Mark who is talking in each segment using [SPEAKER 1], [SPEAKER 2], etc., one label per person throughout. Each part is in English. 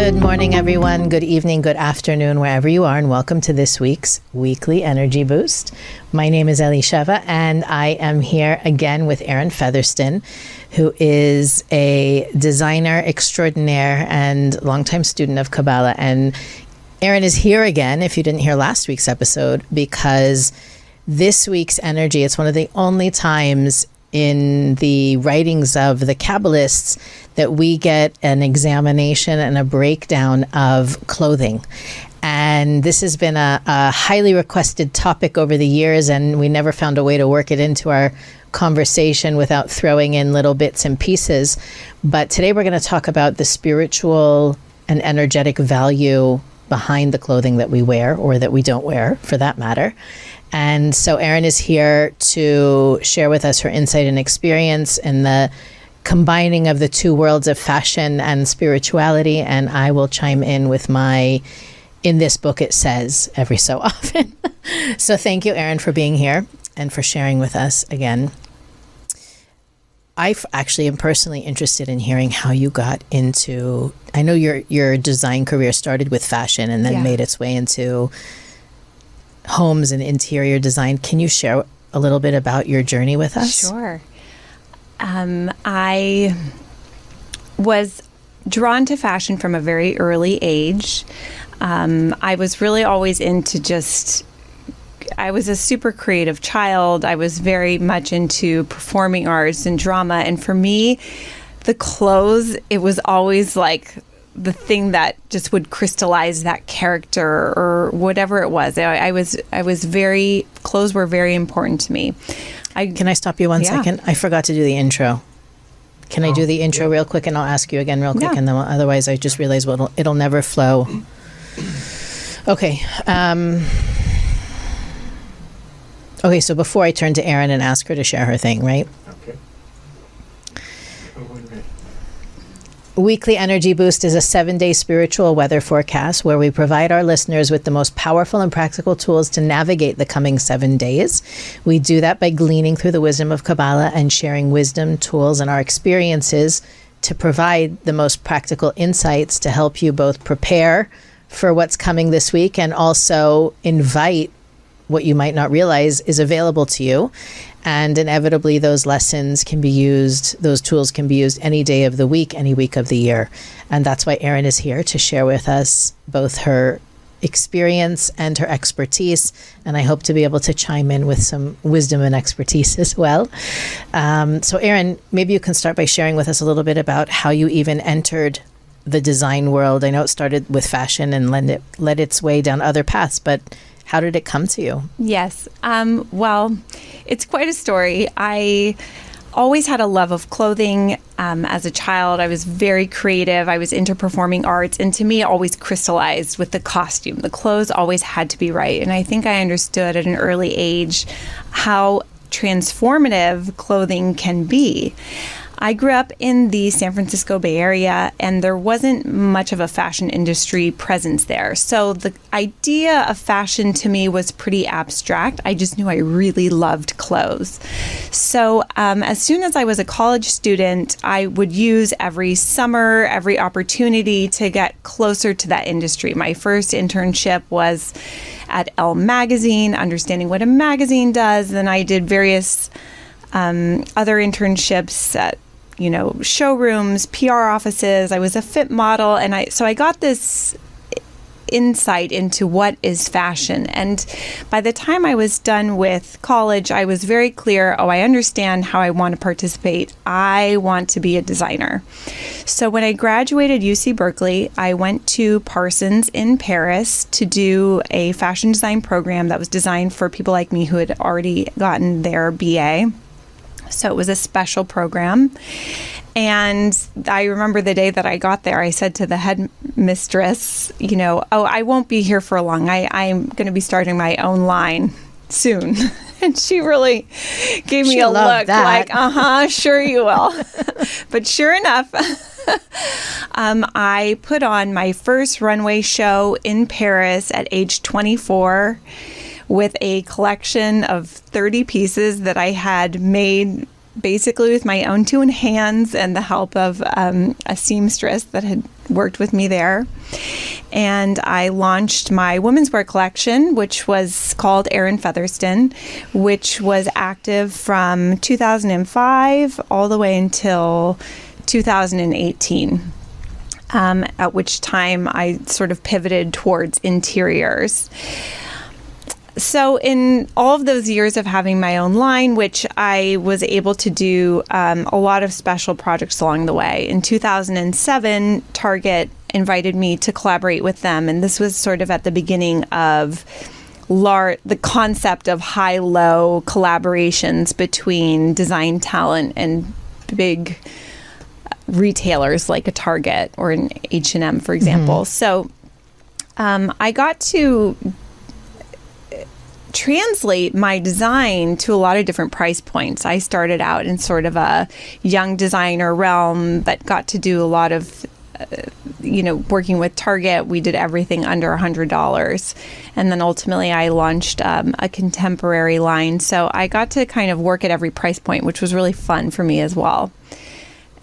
[SPEAKER 1] Good morning, everyone. Good evening, good afternoon, wherever you are, and welcome to this week's Weekly Energy Boost. My name is lLght, and I am here again with Erin Featherston, who is a designer extraordinaire and longtime student of Kabbalah. And Erin is here again, if you didn't hear last week's episode, because this week's energy, it's one of the only times in the writings of the Kabbalists that we get an examination and a breakdown of clothing. And this has been a highly requested topic over the years, and we never found a way to work it into our conversation without throwing in little bits and pieces. But today we're going to talk about the spiritual and energetic value behind the clothing that we wear, or that we don't wear, for that matter. And so Erin is here to share with us her insight and experience in the combining of the two worlds of fashion and spirituality. And I will chime in with my, in this book it says, every so often. So thank you, Erin, for being here and for sharing with us again. I actually am personally interested in hearing how you got into, I know your design career started with fashion and then made its way into homes and interior design. Can you share a little bit about your journey with us?
[SPEAKER 2] Sure. I was drawn to fashion from a very early age. I was really always into I was a super creative child. I was very much into performing arts and drama. And for me, the clothes, it was always like the thing that just would crystallize that character or whatever it was. Clothes were very important to me.
[SPEAKER 1] Can I stop you one second? I forgot to do the intro. Can I do the intro real quick, and I'll ask you again real quick, and then otherwise I just realized it'll never flow. Okay. Okay, so before I turn to Erin and ask her to share her thing, right?
[SPEAKER 3] Okay.
[SPEAKER 1] Weekly Energy Boost is a 7-day spiritual weather forecast where we provide our listeners with the most powerful and practical tools to navigate the coming 7 days. We do that by gleaning through the wisdom of Kabbalah and sharing wisdom, tools, and our experiences to provide the most practical insights to help you both prepare for what's coming this week and also invite what you might not realize is available to you. And inevitably, those lessons can be used, those tools can be used any day of the week, any week of the year. And that's why Erin is here to share with us both her experience and her expertise. And I hope to be able to chime in with some wisdom and expertise as well. So Erin, maybe you can start by sharing with us a little bit about how you even entered the design world. I know it started with fashion and led its way down other paths, but how did it come to you?
[SPEAKER 2] Yes. Well, it's quite a story. I always had a love of clothing. As a child, I was very creative. I was into performing arts. And to me, it always crystallized with the costume. The clothes always had to be right. And I think I understood at an early age how transformative clothing can be. I grew up in the San Francisco Bay Area, and there wasn't much of a fashion industry presence there. So the idea of fashion to me was pretty abstract. I just knew I really loved clothes. So as soon as I was a college student, I would use every summer, every opportunity to get closer to that industry. My first internship was at Elle magazine, understanding what a magazine does. Then I did various other internships at showrooms, PR offices. I was a fit model, and I got this insight into what is fashion. And by the time I was done with college, I was very clear, I understand how I want to participate. I want to be a designer. So when I graduated UC Berkeley, I went to Parsons in Paris to do a fashion design program that was designed for people like me who had already gotten their BA. So it was a special program. And I remember the day that I got there, I said to the headmistress, I won't be here for long. I'm going to be starting my own line soon. And she really gave me a look like, sure you will. But sure enough, I put on my first runway show in Paris at age 24. With a collection of 30 pieces that I had made basically with my own two hands and the help of a seamstress that had worked with me there. And I launched my women's wear collection, which was called Erin Featherston, which was active from 2005 all the way until 2018. At which time I sort of pivoted towards interiors. So in all of those years of having my own line, which I was able to do a lot of special projects along the way. In 2007, Target invited me to collaborate with them. And this was sort of at the beginning of the concept of high-low collaborations between design talent and big retailers like a Target or an H&M, for example. So I got to translate my design to a lot of different price points. I started out in sort of a young designer realm, but got to do a lot of working with Target. We did everything under $100. And then ultimately I launched a contemporary line. So I got to kind of work at every price point, which was really fun for me as well.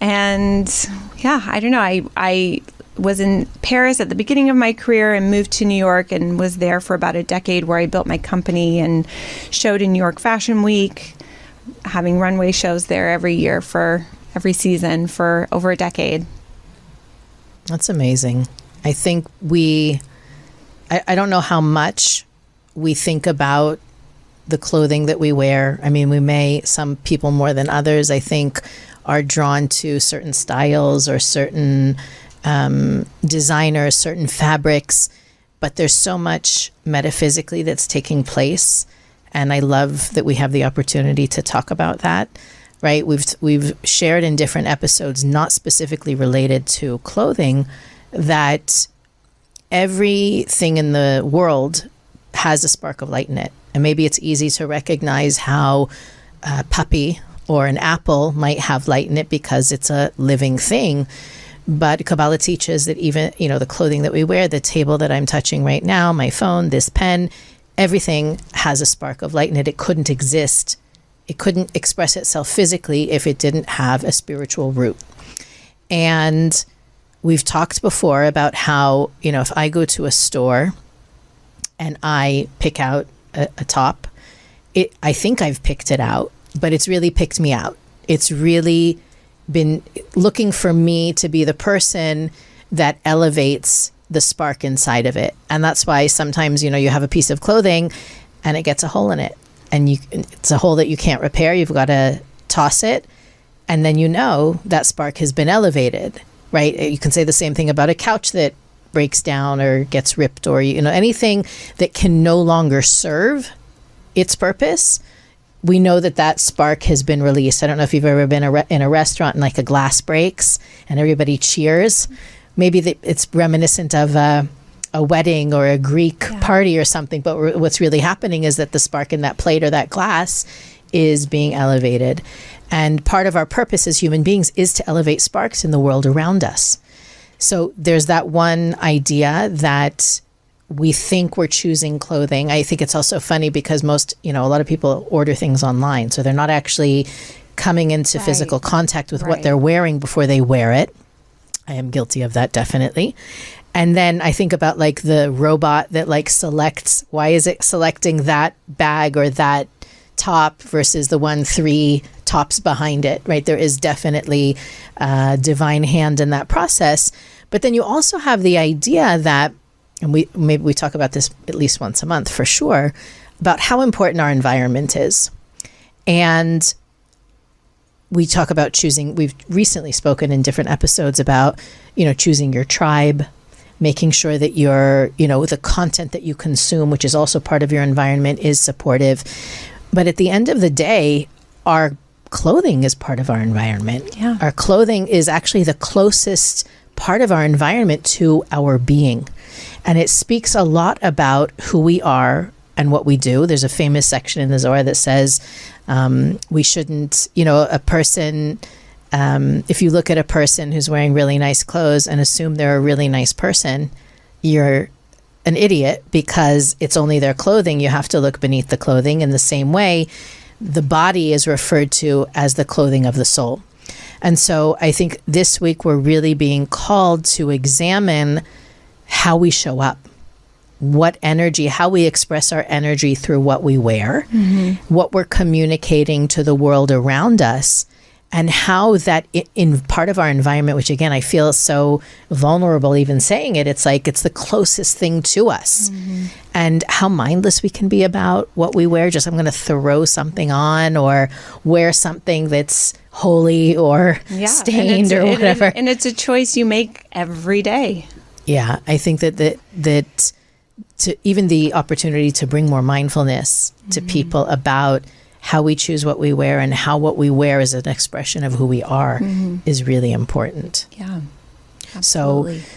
[SPEAKER 2] And yeah, I don't know. I was in Paris at the beginning of my career and moved to New York and was there for about a decade, where I built my company and showed in New York Fashion Week, having runway shows there every year for every season for over a decade.
[SPEAKER 1] That's amazing. I think I don't know how much we think about the clothing that we wear. I mean, some people more than others, I think, are drawn to certain styles or certain designers, certain fabrics, but there's so much metaphysically that's taking place. And I love that we have the opportunity to talk about that, right? We've shared in different episodes, not specifically related to clothing, that everything in the world has a spark of light in it. And maybe it's easy to recognize how a puppy or an apple might have light in it because it's a living thing. But Kabbalah teaches that even, the clothing that we wear, the table that I'm touching right now, my phone, this pen, everything has a spark of light in it. It couldn't exist. It couldn't express itself physically if it didn't have a spiritual root. And we've talked before about how, if I go to a store and I pick out a top, I think I've picked it out, but it's really picked me out. It's really been looking for me to be the person that elevates the spark inside of it. And that's why sometimes, you have a piece of clothing and it gets a hole in it, and it's a hole that you can't repair. You've got to toss it. And then, that spark has been elevated, right? You can say the same thing about a couch that breaks down or gets ripped, or, anything that can no longer serve its purpose. We know that spark has been released. I don't know if you've ever been in a restaurant and like a glass breaks and everybody cheers. Maybe it's reminiscent of a wedding or a Greek party or something. But what's really happening is that the spark in that plate or that glass is being elevated. And part of our purpose as human beings is to elevate sparks in the world around us. So there's that one idea that we think we're choosing clothing. I think it's also funny because a lot of people order things online, so they're not actually coming into physical contact with what they're wearing before they wear it. I am guilty of that, definitely. And then I think about like the robot that selects, why is it selecting that bag or that top versus the 3 tops behind it, right? There is definitely a divine hand in that process. But then you also have the idea that, and maybe we talk about this at least once a month for sure, about how important our environment is. And we talk about we've recently spoken in different episodes about, choosing your tribe, making sure that the content that you consume, which is also part of your environment, is supportive. But at the end of the day, our clothing is part of our environment. Yeah. Our clothing is actually the closest part of our environment to our being. And it speaks a lot about who we are and what we do. There's a famous section in the Zohar that says we shouldn't, a person, if you look at a person who's wearing really nice clothes and assume they're a really nice person, you're an idiot, because it's only their clothing. You have to look beneath the clothing. In the same way, the body is referred to as the clothing of the soul. And so I think this week we're really being called to examine how we show up, what energy, how we express our energy through what we wear, what we're communicating to the world around us, and how that in part of our environment, which again, I feel so vulnerable even saying it, it's like it's the closest thing to us. And how mindless we can be about what we wear. Just I'm going to throw something on or wear something that's holy or stained or whatever.
[SPEAKER 2] And it's a choice you make every day.
[SPEAKER 1] Yeah, I think that to even the opportunity to bring more mindfulness to people about how we choose what we wear and how what we wear is an expression of who we are is really important.
[SPEAKER 2] Yeah, absolutely.
[SPEAKER 1] So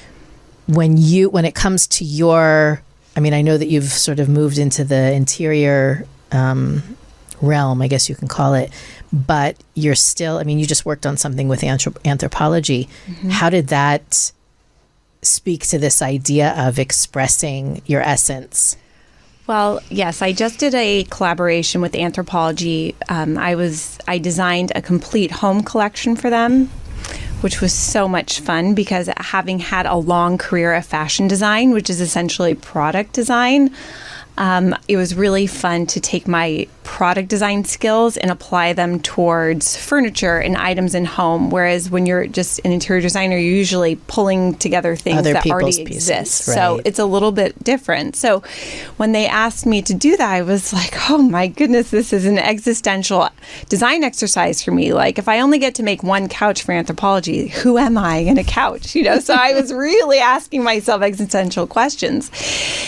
[SPEAKER 1] when it comes to your, I mean, I know that you've sort of moved into the interior realm, I guess you can call it, but you're still, I mean, you just worked on something with anthropology. How did that speak to this idea of expressing your essence?
[SPEAKER 2] Well, yes, I just did a collaboration with Anthropology. I designed a complete home collection for them, which was so much fun because having had a long career of fashion design, which is essentially product design, it was really fun to take my product design skills and apply them towards furniture and items in home. Whereas when you're just an interior designer, you're usually pulling together things
[SPEAKER 1] other
[SPEAKER 2] that already
[SPEAKER 1] pieces,
[SPEAKER 2] exist.
[SPEAKER 1] right.
[SPEAKER 2] So it's a little bit different. So when they asked me to do that, I was like, oh my goodness, this is an existential design exercise for me. Like if I only get to make one couch for Anthropology, who am I in a couch? You know, so I was really asking myself existential questions.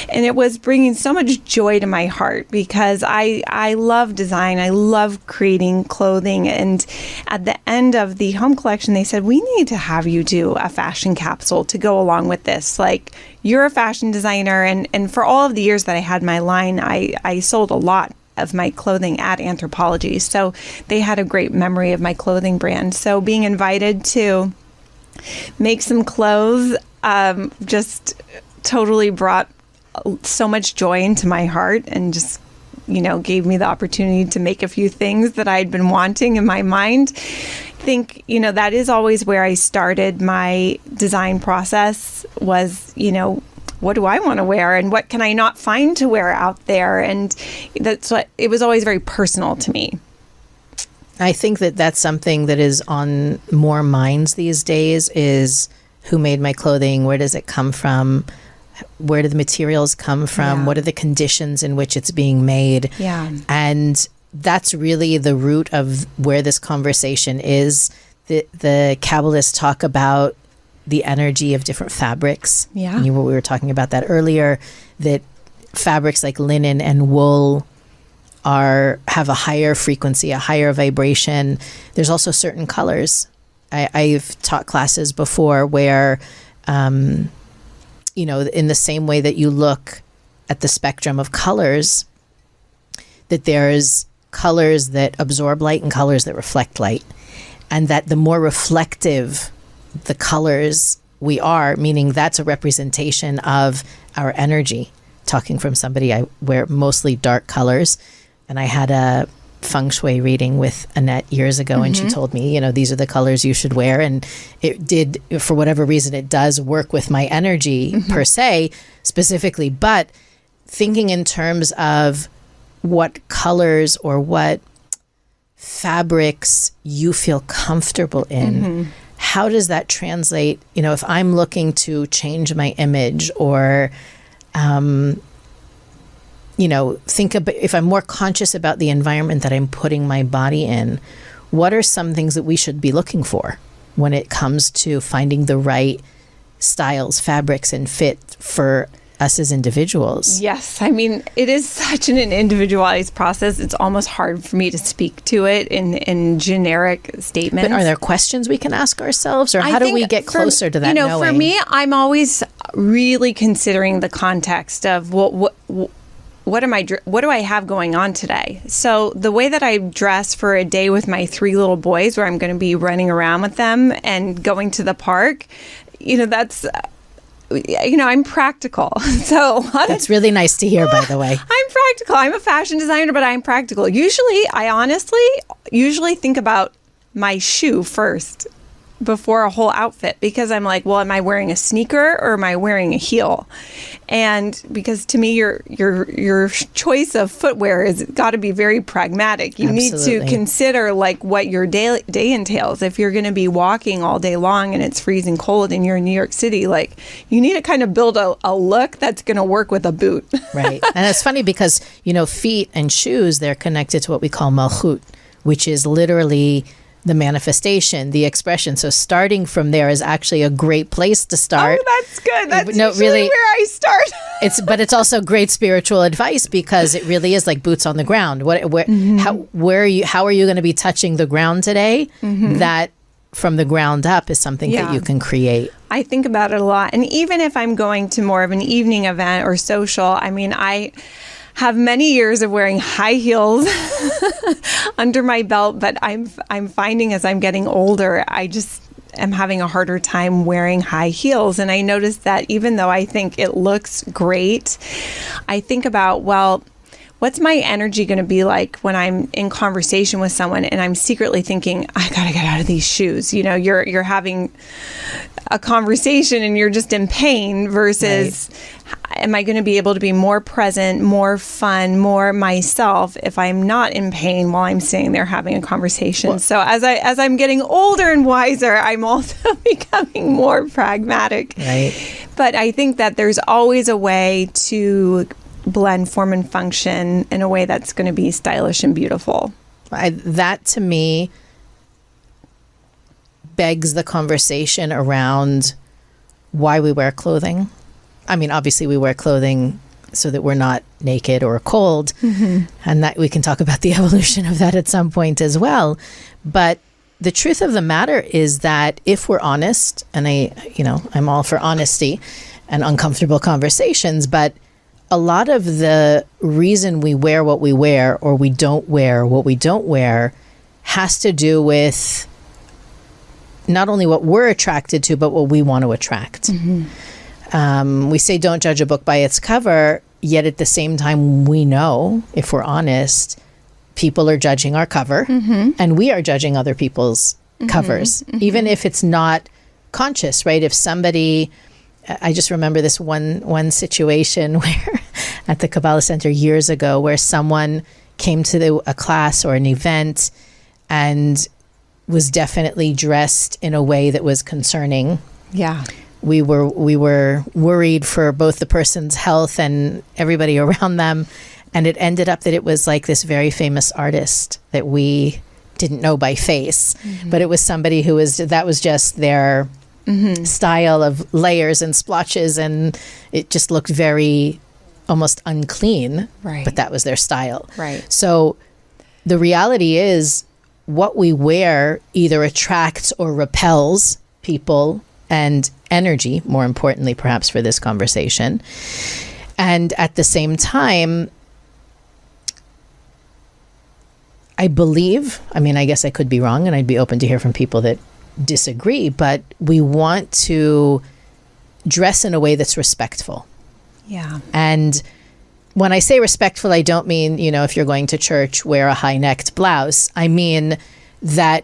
[SPEAKER 2] And it was bringing so much joy to my heart because I love design. I love creating clothing. And at the end of the home collection, they said, we need to have you do a fashion capsule to go along with this. Like, you're a fashion designer. And for all of the years that I had my line, I sold a lot of my clothing at Anthropology. So they had a great memory of my clothing brand. So being invited to make some clothes just totally brought so much joy into my heart and just, you know, gave me the opportunity to make a few things that I'd been wanting in my mind. I think, you know, that is always where I started my design process was, you know, what do I want to wear and what can I not find to wear out there? And that's what, it was always very personal to me.
[SPEAKER 1] I think that that's something that is on more minds these days is who made my clothing? Where does it come from? Where do the materials come from?
[SPEAKER 2] Yeah.
[SPEAKER 1] What are the conditions in which it's being made?
[SPEAKER 2] Yeah.
[SPEAKER 1] And that's really the root of where this conversation is. The Kabbalists talk about the energy of different fabrics.
[SPEAKER 2] Yeah.
[SPEAKER 1] We were talking about that earlier, that fabrics like linen and wool have a higher frequency, a higher vibration. There's also certain colors. I've taught classes before where you know, in the same way that you look at the spectrum of colors, that there's colors that absorb light and colors that reflect light. And that the more reflective the colors we are, meaning that's a representation of our energy. Talking from somebody, I wear mostly dark colors. And I had a feng shui reading with Annette years ago, and she told me, you know, these are the colors you should wear. And it did, for whatever reason, it does work with my energy per se, specifically. But thinking in terms of what colors or what fabrics you feel comfortable in, how does that translate? You know, if I'm looking to change my image or, you know, think about if I'm more conscious about the environment that I'm putting my body in, what are some things that we should be looking for when it comes to finding the right styles, fabrics, and fit for us as individuals?
[SPEAKER 2] Yes. I mean, it is such an individualized process. It's almost hard for me to speak to it in generic statements.
[SPEAKER 1] But are there questions we can ask ourselves, or how do we get closer to that?
[SPEAKER 2] You know,
[SPEAKER 1] knowing?
[SPEAKER 2] for me, I'm always really considering the context of what do I have going on today? So the way that I dress for a day with my 3 little boys, where I'm going to be running around with them and going to the park, you know, that's, you know, I'm practical. So
[SPEAKER 1] that's really nice to hear, by the way.
[SPEAKER 2] I'm practical. I'm a fashion designer, but I'm practical. I honestly think about my shoe first before a whole outfit, because I'm like, well, am I wearing a sneaker or am I wearing a heel? And because to me, your choice of footwear has got to be very pragmatic. You
[SPEAKER 1] Absolutely.
[SPEAKER 2] need to consider like what your day entails. If you're going to be walking all day long and it's freezing cold and you're in New York City, like you need to kind of build a look that's going to work with a boot.
[SPEAKER 1] Right. And it's funny because, feet and shoes, they're connected to what we call malchut, which is literally the manifestation, the expression. So starting from there is actually a great place to start.
[SPEAKER 2] Oh, that's good. That's usually where I start.
[SPEAKER 1] But it's also great spiritual advice because it really is like boots on the ground. How are you going to be touching the ground today? That from the ground up is something that you can create.
[SPEAKER 2] I think about it a lot. And even if I'm going to more of an evening event or social, I mean, I have many years of wearing high heels under my belt, but I'm finding as I'm getting older, I just am having a harder time wearing high heels. And I noticed that even though I think it looks great, I think about, well, what's my energy going to be like when I'm in conversation with someone and I'm secretly thinking, I got to get out of these shoes. You're having a conversation and you're just in pain versus am I going to be able to be more present, more fun, more myself if I'm not in pain while I'm sitting there having a conversation? Well, so as I'm getting older and wiser, I'm also becoming more pragmatic.
[SPEAKER 1] Right.
[SPEAKER 2] But I think that there's always a way to blend form and function in a way that's going to be stylish and beautiful.
[SPEAKER 1] That to me begs the conversation around why we wear clothing. I mean, obviously we wear clothing so that we're not naked or cold, and that we can talk about the evolution of that at some point as well. But the truth of the matter is that if we're honest, and I'm all for honesty and uncomfortable conversations, but a lot of the reason we wear what we wear or we don't wear what we don't wear has to do with not only what we're attracted to, but what we want to attract. We say don't judge a book by its cover, yet at the same time, we know, if we're honest, people are judging our cover and we are judging other people's covers, even if it's not conscious, right? If somebody... I just remember this one situation where at the Kabbalah Centre years ago, where someone came to a class or an event and was definitely dressed in a way that was concerning.
[SPEAKER 2] Yeah.
[SPEAKER 1] We were worried for both the person's health and everybody around them. And it ended up that it was like this very famous artist that we didn't know by face, but it was somebody that was just their style of layers and splotches, and it just looked very almost unclean,
[SPEAKER 2] right?
[SPEAKER 1] But that was their style,
[SPEAKER 2] right?
[SPEAKER 1] So the reality is what we wear either attracts or repels people and energy, more importantly perhaps for this conversation. And at the same time, I believe, I guess I could be wrong, and I'd be open to hear from people that disagree, but we want to dress in a way that's respectful.
[SPEAKER 2] Yeah.
[SPEAKER 1] And when I say respectful, I don't mean, if you're going to church, wear a high-necked blouse. I mean that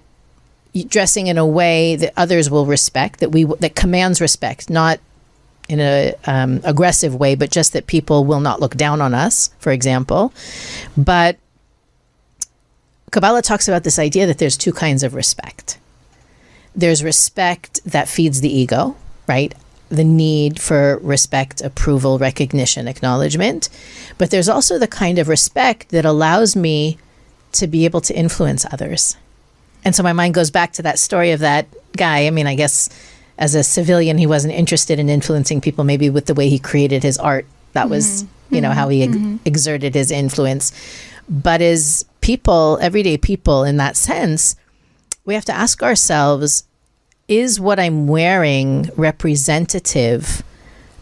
[SPEAKER 1] dressing in a way that others will respect, that commands respect, not in a aggressive way, but just that people will not look down on us, for example. But Kabbalah talks about this idea that there's two kinds of respect. There's respect that feeds the ego, right? The need for respect, approval, recognition, acknowledgement. But there's also the kind of respect that allows me to be able to influence others. And so my mind goes back to that story of that guy. I guess as a civilian, he wasn't interested in influencing people, maybe with the way he created his art. That was, how he exerted his influence. But as people, everyday people in that sense, we have to ask ourselves, is what I'm wearing representative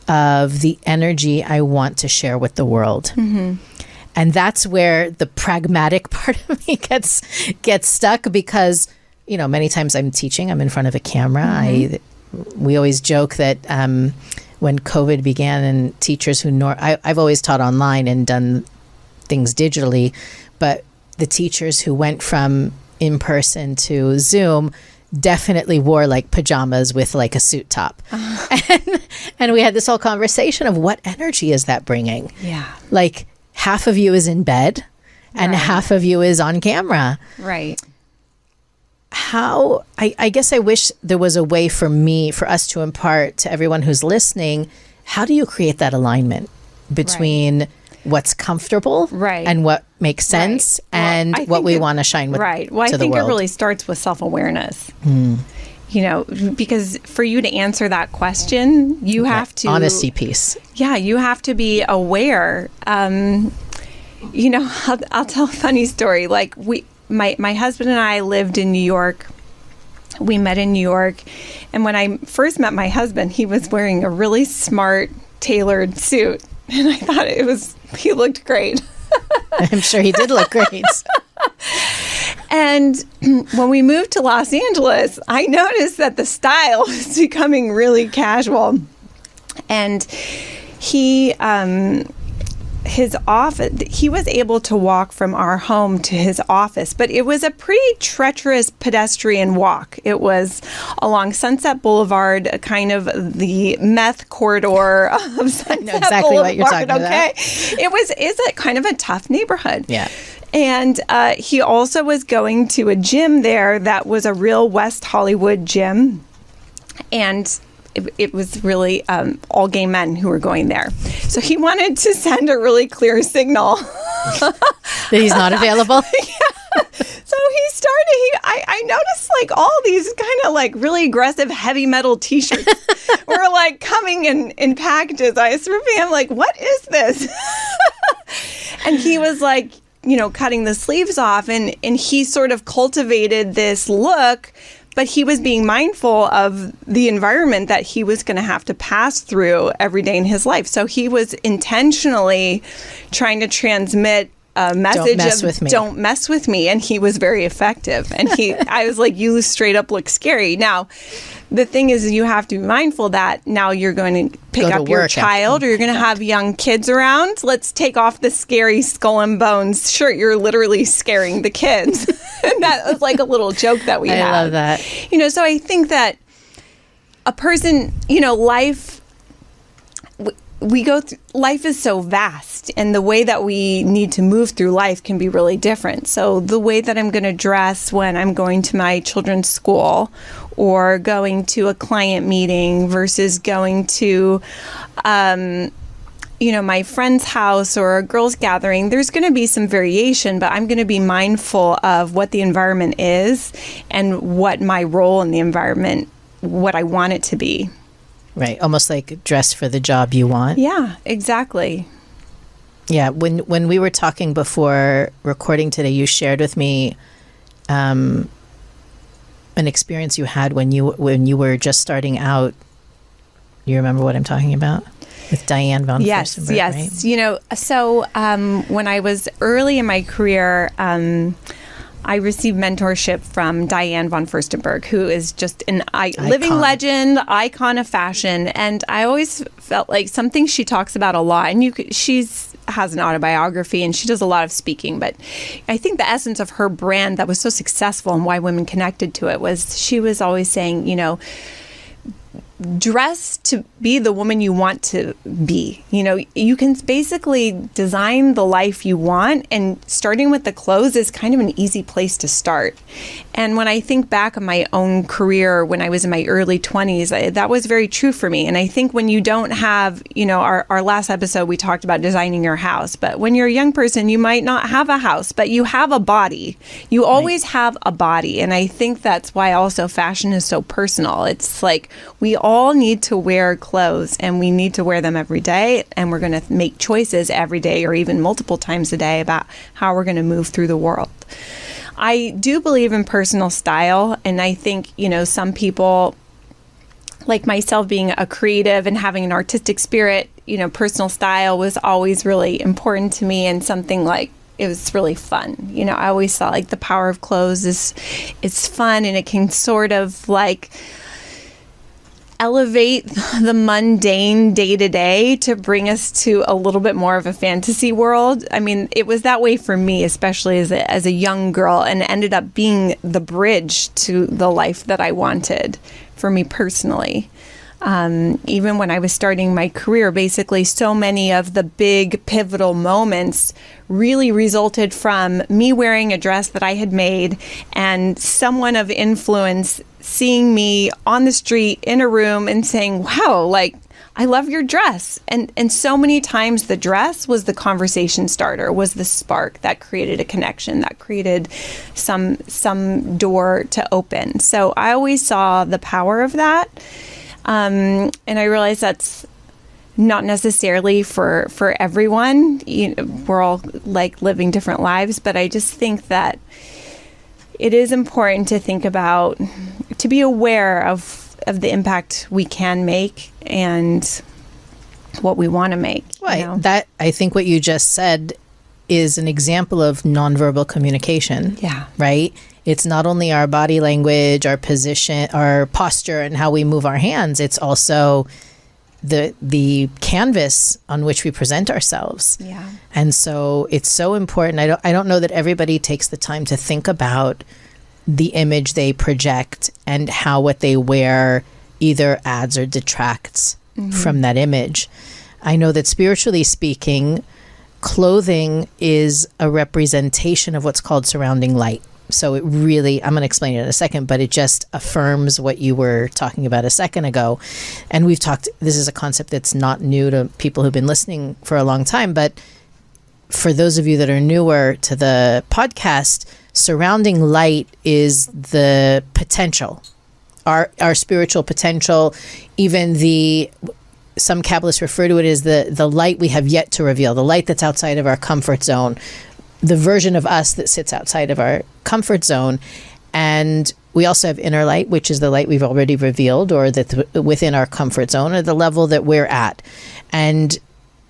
[SPEAKER 1] of the energy I want to share with the world? And that's where the pragmatic part of me gets stuck, because, many times I'm teaching, I'm in front of a camera. We always joke that when COVID began and teachers I've always taught online and done things digitally, but the teachers who went from in person to Zoom definitely wore like pajamas with like a suit top. And we had this whole conversation of what energy is that bringing?
[SPEAKER 2] Yeah.
[SPEAKER 1] Like half of you is in bed and half of you is on camera.
[SPEAKER 2] Right.
[SPEAKER 1] How, I guess I wish there was a way for us to impart to everyone who's listening, how do you create that alignment between what's comfortable and what makes sense and what we want to shine with
[SPEAKER 2] Well, I think it really starts with self-awareness. You know, because for you to answer that question, you have to...
[SPEAKER 1] Honesty piece.
[SPEAKER 2] Yeah, you have to be aware. You know, I'll tell a funny story. Like my husband and I lived in New York. We met in New York. And when I first met my husband, he was wearing a really smart, tailored suit. And I thought he looked great.
[SPEAKER 1] I'm sure he did look great.
[SPEAKER 2] And when we moved to Los Angeles, I noticed that the style was becoming really casual. And his office, he was able to walk from our home to his office, but it was a pretty treacherous pedestrian walk. It was along Sunset Boulevard, kind of the meth corridor of Sunset
[SPEAKER 1] I know exactly
[SPEAKER 2] Boulevard.
[SPEAKER 1] What you're talking about.
[SPEAKER 2] It's a kind of a tough neighborhood.
[SPEAKER 1] Yeah.
[SPEAKER 2] And he also was going to a gym there that was a real West Hollywood gym. And it was really all gay men who were going there. So he wanted to send a really clear signal.
[SPEAKER 1] That he's not available?
[SPEAKER 2] Yeah. So he started, I noticed like all these kind of like really aggressive heavy metal t-shirts were like coming in packages. I was I'm like, what is this? And he was like, you know, cutting the sleeves off and he sort of cultivated this look, but he was being mindful of the environment that he was going to have to pass through every day in his life. So he was intentionally trying to transmit a message don't mess with me. And he was very effective. And I was like, you straight up look scary. Now, the thing is, you have to be mindful that now you're going to pick up your child or you're going to have young kids around. Let's take off the scary skull and bones shirt. You're literally scaring the kids. And that was like a little joke that we had.
[SPEAKER 1] I love that.
[SPEAKER 2] You know, so I think that a person, you know, life is so vast, and the way that we need to move through life can be really different. So the way that I'm going to dress when I'm going to my children's school or going to a client meeting versus going to, you know, my friend's house or a girls' gathering, there's going to be some variation, but I'm going to be mindful of what the environment is and what my role in the environment, what I want it to be.
[SPEAKER 1] Right. Almost like dress for the job you want.
[SPEAKER 2] Yeah, exactly.
[SPEAKER 1] Yeah. When we were talking before recording today, you shared with me an experience you had when you were just starting out. You remember what I'm talking about? With Diane von Furstenberg,
[SPEAKER 2] yes.
[SPEAKER 1] right?
[SPEAKER 2] You know, so when I was early in my career, I received mentorship from Diane von Furstenberg, who is just an living legend, icon of fashion. And I always felt like something she talks about a lot. And she's has an autobiography and she does a lot of speaking. But I think the essence of her brand that was so successful and why women connected to it was she was always saying, you know, dress to be the woman you want to be. You know, you can basically design the life you want, and starting with the clothes is kind of an easy place to start. And when I think back on my own career when I was in my early 20s, that was very true for me. And I think when you don't have, you know, our last episode, we talked about designing your house. But when you're a young person, you might not have a house, but you have a body. You always have a body. And I think that's why also fashion is so personal. It's like we all need to wear clothes and we need to wear them every day. And we're going to make choices every day or even multiple times a day about how we're going to move through the world. I do believe in personal style, and I think, you know, some people, like myself being a creative and having an artistic spirit, you know, personal style was always really important to me, and something like it was really fun. You know, I always thought like the power of clothes is fun, and it can sort of like elevate the mundane day to day to bring us to a little bit more of a fantasy world. I mean, it was that way for me, especially as a young girl, and ended up being the bridge to the life that I wanted for me personally. Even when I was starting my career, basically so many of the big pivotal moments really resulted from me wearing a dress that I had made and someone of influence seeing me on the street in a room and saying, wow, like, I love your dress. And so many times the dress was the conversation starter, was the spark that created a connection, that created some door to open. So I always saw the power of that. And I realized that's not necessarily for everyone. You know, we're all like living different lives, but I just think that it is important to think about, to be aware of the impact we can make and what we want to make.
[SPEAKER 1] Right.
[SPEAKER 2] You know?
[SPEAKER 1] That, I think what you just said is an example of nonverbal communication.
[SPEAKER 2] Yeah.
[SPEAKER 1] Right? It's not only our body language, our position, our posture, and how we move our hands. It's also the canvas on which we present ourselves.
[SPEAKER 2] Yeah.
[SPEAKER 1] And so it's so important. I don't know that everybody takes the time to think about the image they project and how what they wear either adds or detracts from that image. I know that spiritually speaking, clothing is a representation of what's called surrounding light. So it really, I'm going to explain it in a second, but it just affirms what you were talking about a second ago. And we've talked, this is a concept that's not new to people who've been listening for a long time, but for those of you that are newer to the podcast, surrounding light is the potential, our spiritual potential, even some Kabbalists refer to it as the light we have yet to reveal, the light that's outside of our comfort zone, the version of us that sits outside of our comfort zone. And we also have inner light, which is the light we've already revealed, or that's within our comfort zone, or the level that we're at. And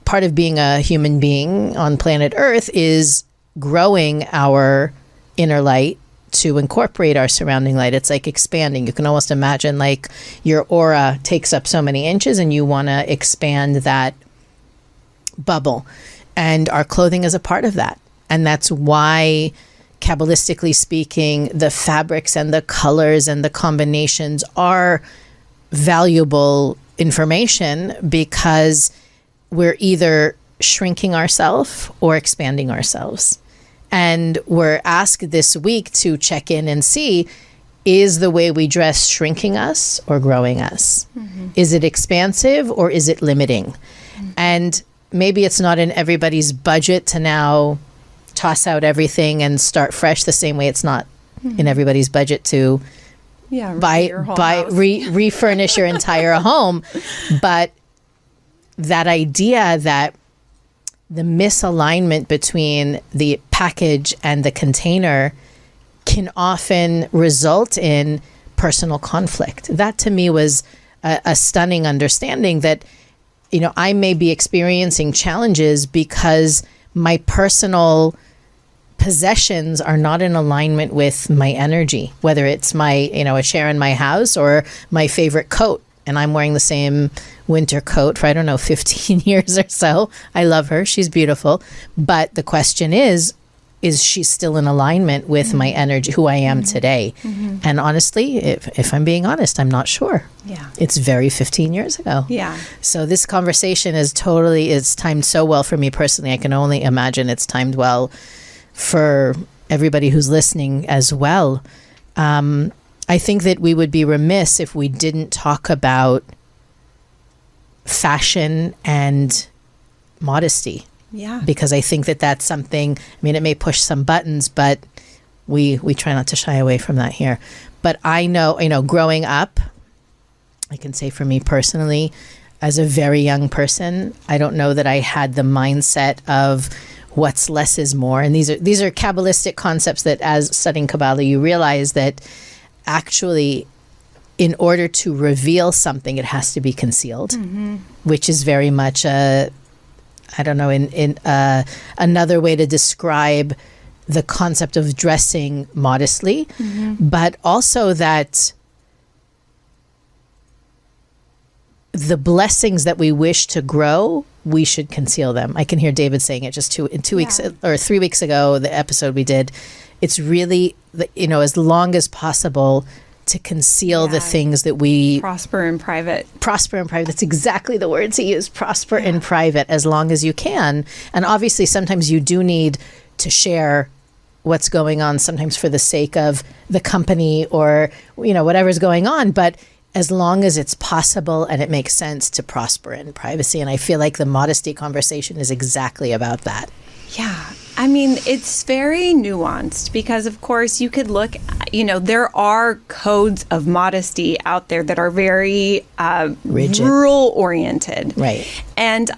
[SPEAKER 1] part of being a human being on planet Earth is growing our inner light to incorporate our surrounding light. It's like expanding. You can almost imagine like your aura takes up so many inches and you want to expand that bubble. And our clothing is a part of that. And that's why, Kabbalistically speaking, the fabrics and the colors and the combinations are valuable information, because we're either shrinking ourselves or expanding ourselves. And we're asked this week to check in and see, is the way we dress shrinking us or growing us? Mm-hmm. Is it expansive or is it limiting? Mm-hmm. And maybe it's not in everybody's budget to now toss out everything and start fresh, the same way it's not in everybody's budget to refurnish your entire home. But that idea that the misalignment between the package and the container can often result in personal conflict. That to me was a stunning understanding that, you know, I may be experiencing challenges because my personal possessions are not in alignment with my energy, whether it's my, a chair in my house or my favorite coat. And I'm wearing the same winter coat for, 15 years or so. I love her. She's beautiful. But the question is she still in alignment with my energy, who I am today? Mm-hmm. And honestly, if I'm being honest, I'm not sure. Yeah. It's very 15 years ago. Yeah. So this conversation is timed so well for me personally. I can only imagine it's timed well for everybody who's listening as well. I think that we would be remiss if we didn't talk about fashion and modesty. Yeah. Because I think that that's something, it may push some buttons, but we try not to shy away from that here. But I know, growing up, I can say for me personally, as a very young person, I don't know that I had the mindset of what's less is more. And these are Kabbalistic concepts that, as studying Kabbalah, you realize that actually, in order to reveal something, it has to be concealed, which is very much another way to describe the concept of dressing modestly, but also that the blessings that we wish to grow, we should conceal them. I can hear David saying it just 2 weeks or 3 weeks ago, the episode we did. It's really, as long as possible to conceal the things that we...
[SPEAKER 2] Prosper in private.
[SPEAKER 1] Prosper in private. That's exactly the words he used. Prosper in private as long as you can. And obviously sometimes you do need to share what's going on, sometimes for the sake of the company or, whatever's going on. But as long as it's possible and it makes sense to prosper in privacy. And I feel like the modesty conversation is exactly about that.
[SPEAKER 2] Yeah. I mean, it's very nuanced because, of course, you could look, there are codes of modesty out there that are very
[SPEAKER 1] rigid,
[SPEAKER 2] rule-oriented.
[SPEAKER 1] Right.
[SPEAKER 2] And,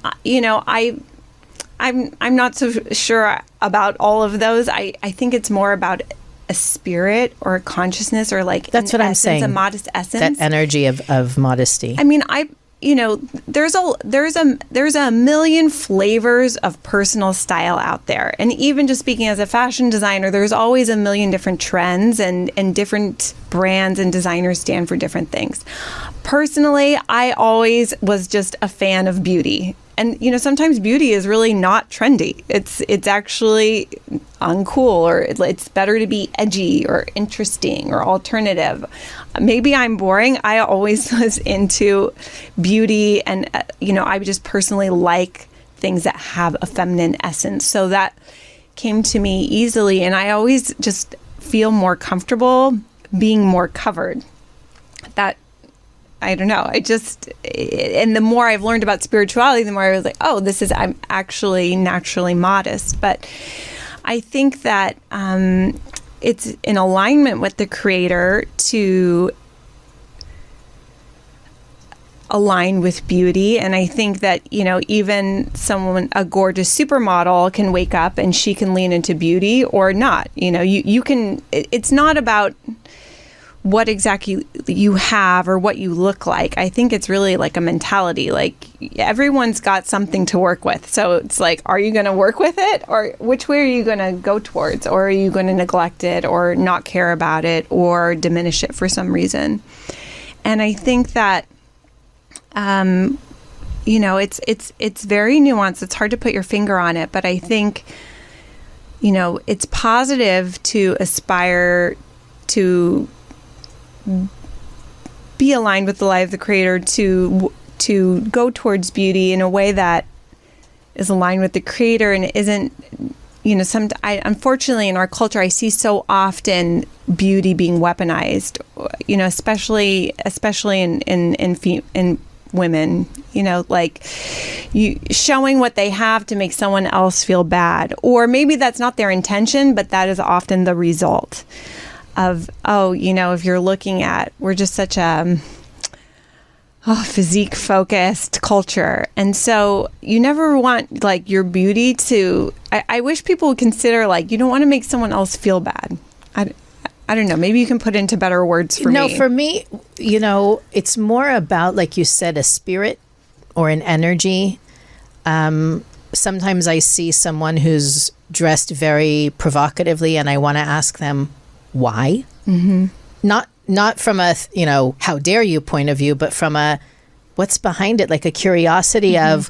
[SPEAKER 2] I'm not so sure about all of those. I think it's more about a spirit or a consciousness or like
[SPEAKER 1] that's what I'm saying.
[SPEAKER 2] A modest essence.
[SPEAKER 1] That energy of modesty.
[SPEAKER 2] I mean, there's a million flavors of personal style out there. And even just speaking as a fashion designer, there's always a million different trends and different brands and designers stand for different things. Personally, I always was just a fan of beauty. And, sometimes beauty is really not trendy. It's actually uncool, or it's better to be edgy or interesting or alternative. Maybe I'm boring. I always was into beauty and, I just personally like things that have a feminine essence. So that came to me easily. And I always just feel more comfortable being more covered. That I don't know. And the more I've learned about spirituality, the more I was like, I'm actually naturally modest. But I think that it's in alignment with the Creator to align with beauty. And I think that, even a gorgeous supermodel can wake up and she can lean into beauty or not. You can, it's not about what exactly you have or what you look like. I think it's really like a mentality. Like everyone's got something to work with. So it's like, are you going to work with it, or which way are you going to go towards? Or are you going to neglect it or not care about it or diminish it for some reason? And I think that, it's very nuanced. It's hard to put your finger on it, but I think, it's positive to aspire to be aligned with the light of the Creator, to go towards beauty in a way that is aligned with the Creator and isn't, unfortunately in our culture, I see so often beauty being weaponized, especially in women, showing what they have to make someone else feel bad, or maybe that's not their intention, but that is often the result of, if you're looking at, we're just such a physique focused culture. And so you never want your beauty to, I wish people would consider you don't want to make someone else feel bad. I don't know. Maybe you can put into better words for me.
[SPEAKER 1] No, for me, it's more about, like you said, a spirit or an energy. Sometimes I see someone who's dressed very provocatively and I want to ask them, why? Mm-hmm. Not from a, how dare you point of view, but from a, what's behind it? Like a curiosity of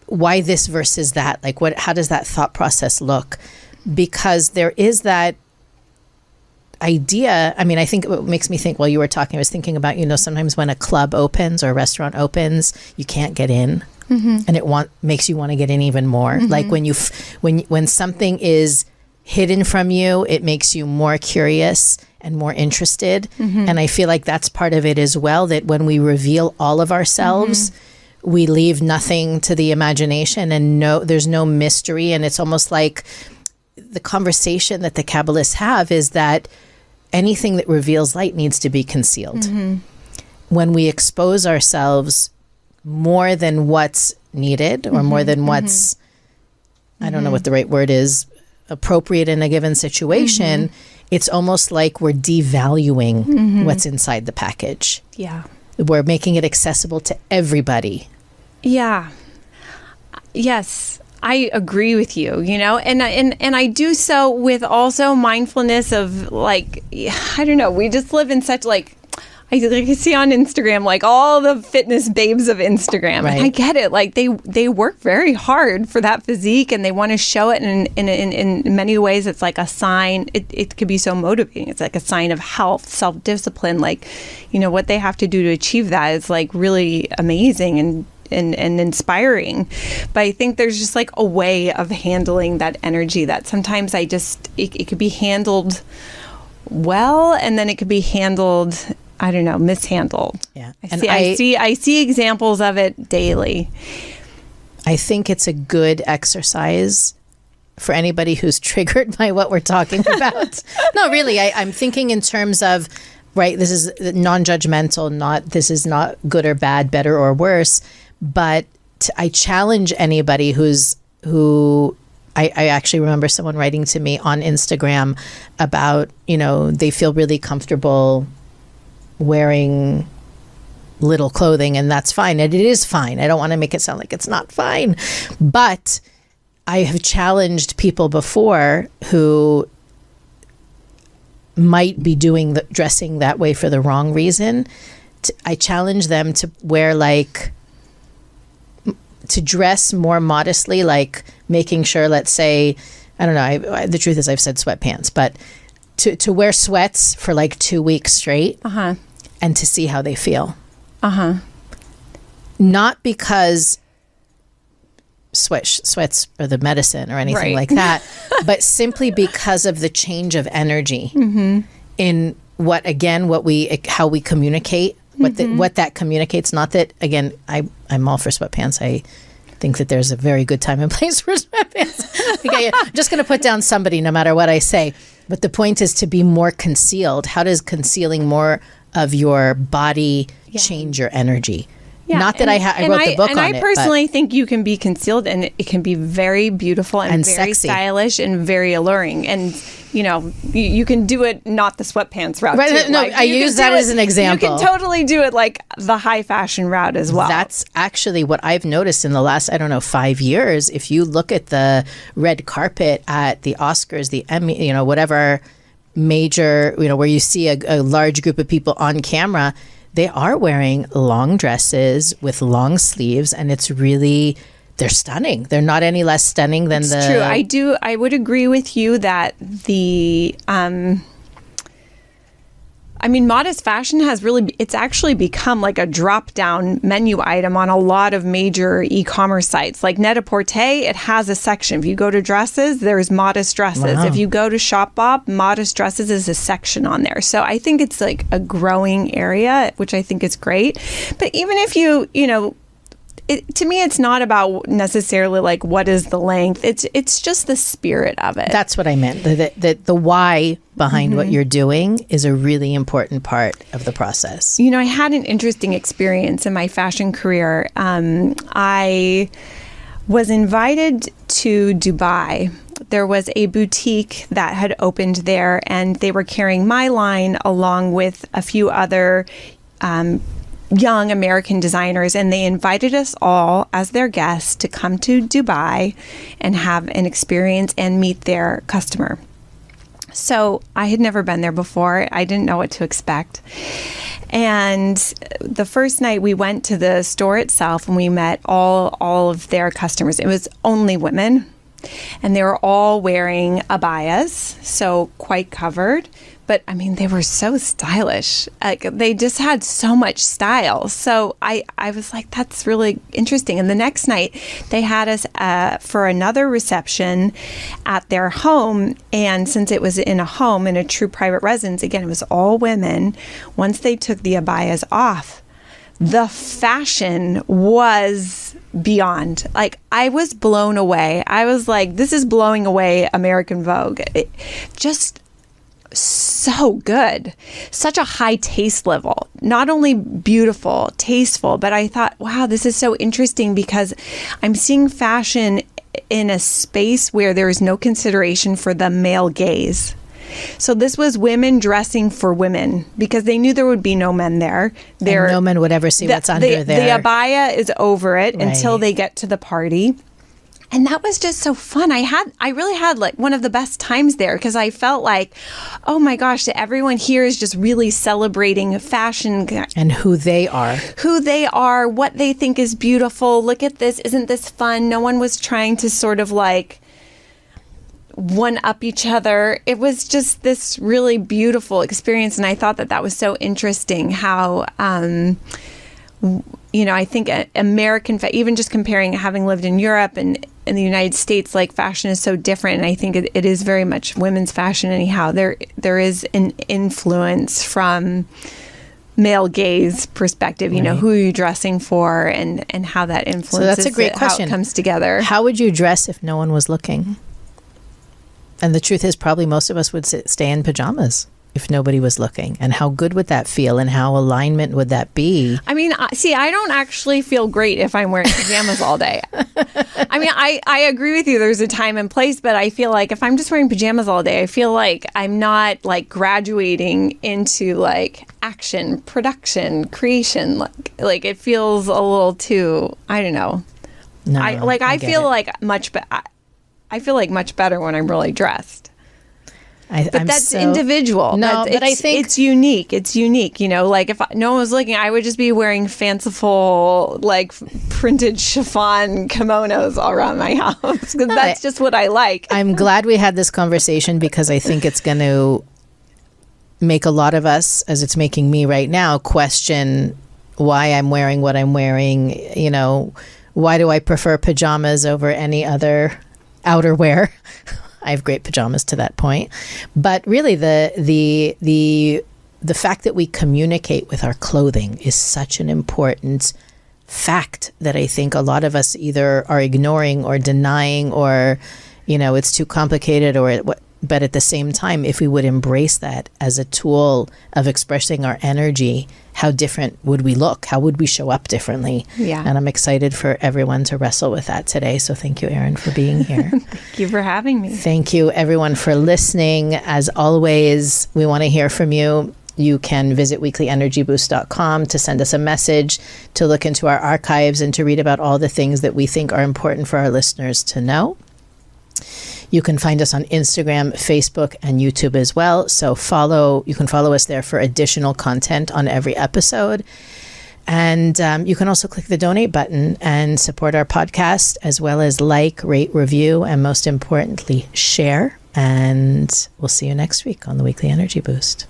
[SPEAKER 1] why this versus that? Like how does that thought process look? Because there is that idea. I mean, I think what makes me think while you were talking, I was thinking about, sometimes when a club opens or a restaurant opens, you can't get in. Mm-hmm. And it makes you want to get in even more. Mm-hmm. Like when something is hidden from you, it makes you more curious and more interested. Mm-hmm. And I feel like that's part of it as well, that when we reveal all of ourselves, we leave nothing to the imagination, and there's no mystery. And it's almost like the conversation that the Kabbalists have is that anything that reveals light needs to be concealed. Mm-hmm. When we expose ourselves more than what's needed, or more than what's, I don't know what the right word is, appropriate in a given situation, it's almost like we're devaluing what's inside the package.
[SPEAKER 2] Yeah.
[SPEAKER 1] We're making it accessible to everybody. Yeah.
[SPEAKER 2] Yes, I agree with you, and I do so with also mindfulness of I don't know, we just live in such I see on Instagram, like all the fitness babes of Instagram.
[SPEAKER 1] Right.
[SPEAKER 2] And I get it. Like they work very hard for that physique and they want to show it. And in many ways, it's like a sign. It could be so motivating. It's like a sign of health, self-discipline. Like, what they have to do to achieve that is like really amazing and inspiring. But I think there's just like a way of handling that energy that sometimes it could be handled well, and then it could be handled, I don't know, mishandled.
[SPEAKER 1] Yeah.
[SPEAKER 2] I see examples of it daily.
[SPEAKER 1] I think it's a good exercise for anybody who's triggered by what we're talking about. No, really, I'm thinking in terms of, right, this is non-judgmental, this is not good or bad, better or worse, but I challenge anybody who I actually remember someone writing to me on Instagram about, they feel really comfortable wearing little clothing, and that's fine. And it is fine. I don't want to make it sound like it's not fine. But I have challenged people before who might be dressing that way for the wrong reason. I challenge them to wear to dress more modestly, like making sure, let's say, I don't know, the truth is I've said sweatpants, but to wear sweats for like 2 weeks straight and to see how they feel. Not because sweats are the medicine or anything like that, but simply because of the change of energy in how we communicate, what that communicates. Not that, again, I'm all for sweatpants. I think that there's a very good time and place for sweatpants. Okay, I'm just going to put down somebody no matter what I say. But the point is to be more concealed. How does concealing more of your body change your energy? Yeah, not that I wrote the book on it.
[SPEAKER 2] And I personally think you can be concealed and it can be very beautiful and very
[SPEAKER 1] sexy.
[SPEAKER 2] Stylish and very alluring. And, you can do it not the sweatpants route.
[SPEAKER 1] Right,
[SPEAKER 2] too.
[SPEAKER 1] no, I use that as an example.
[SPEAKER 2] You can totally do it like the high fashion route as well.
[SPEAKER 1] That's actually what I've noticed in the last, 5 years. If you look at the red carpet at the Oscars, the Emmy, whatever major, where you see a large group of people on camera, they are wearing long dresses with long sleeves, and it's really, they're stunning. They're not any less stunning than
[SPEAKER 2] It's true. I would agree with you that the, modest fashion it's actually become like a drop-down menu item on a lot of major e-commerce sites. Like Net-a-Porter, it has a section. If you go to dresses, there's modest dresses.
[SPEAKER 1] Wow.
[SPEAKER 2] If you go to Shopbop, modest dresses is a section on there. So I think it's like a growing area, which I think is great. But even if to me, it's not about necessarily like what is the length. It's just the spirit of it.
[SPEAKER 1] That's what I meant. The why behind what you're doing is a really important part of the process.
[SPEAKER 2] I had an interesting experience in my fashion career. I was invited to Dubai. There was a boutique that had opened there, and they were carrying my line along with a few other young American designers, and they invited us all as their guests to come to Dubai and have an experience and meet their customer. So I had never been there before. I didn't know what to expect. And the first night we went to the store itself and we met all of their customers. It was only women, and they were all wearing abayas, so quite covered. But they were so stylish. Like, they just had so much style. So I was like, that's really interesting. And the next night they had us for another reception at their home. And since it was in a home, in a true private residence, again, it was all women. Once they took the abayas off, the fashion was beyond. Like, I was blown away. I was like, this is blowing away American Vogue. Just so good. Such a high taste level. Not only beautiful, tasteful, but I thought, wow, this is so interesting because I'm seeing fashion in a space where there is no consideration for the male gaze. So this was women dressing for women because they knew there would be no men there.
[SPEAKER 1] And no men would ever see what's under there.
[SPEAKER 2] The abaya is over it until they get to the party. And that was just so fun. I really had like one of the best times there because I felt like, oh my gosh, everyone here is just really celebrating fashion
[SPEAKER 1] and who they are,
[SPEAKER 2] what they think is beautiful. Look at this. Isn't this fun? No one was trying to sort of like one up each other. It was just this really beautiful experience. And I thought that was so interesting how, I think American, even just comparing, having lived in Europe and in the United States, like fashion is so different. And I think it is very much women's fashion anyhow. There is an influence from male gaze perspective, you know, who are you dressing for and how that influences.
[SPEAKER 1] So that's a great question.
[SPEAKER 2] How it comes together.
[SPEAKER 1] How would you dress if no one was looking? And the truth is probably most of us would stay in pajamas if nobody was looking. And how good would that feel? And how alignment would that be?
[SPEAKER 2] I mean, see, I don't actually feel great if I'm wearing pajamas all day. I mean, I agree with you. There's a time and place, but I feel like if I'm just wearing pajamas all day, I feel like I'm not like graduating into like action, production, creation. Like it feels a little too, I don't know.
[SPEAKER 1] No,
[SPEAKER 2] I feel like much better when I'm really dressed. But that's individual.
[SPEAKER 1] But I think
[SPEAKER 2] it's unique. It's unique. You know, like if no one was looking, I would just be wearing fanciful, like printed chiffon kimonos all around my house because that's just what I like.
[SPEAKER 1] I'm glad we had this conversation because I think it's going to make a lot of us, as it's making me right now, question why I'm wearing what I'm wearing. You know, why do I prefer pajamas over any other outerwear? I have great pajamas to that point. But really the fact that we communicate with our clothing is such an important fact that I think a lot of us either are ignoring or denying or, you know, it's too complicated but at the same time, if we would embrace that as a tool of expressing our energy, how different would we look? How would we show up differently?
[SPEAKER 2] Yeah.
[SPEAKER 1] And I'm excited for everyone to wrestle with that today. So thank you, Erin, for being here.
[SPEAKER 2] Thank you for having me.
[SPEAKER 1] Thank you, everyone, for listening. As always, we want to hear from you. You can visit weeklyenergyboost.com to send us a message, to look into our archives, and to read about all the things that we think are important for our listeners to know. You can find us on Instagram, Facebook, and YouTube as well. So you can follow us there for additional content on every episode. And you can also click the donate button and support our podcast, as well as like, rate, review, and most importantly, share. And we'll see you next week on the Weekly Energy Boost.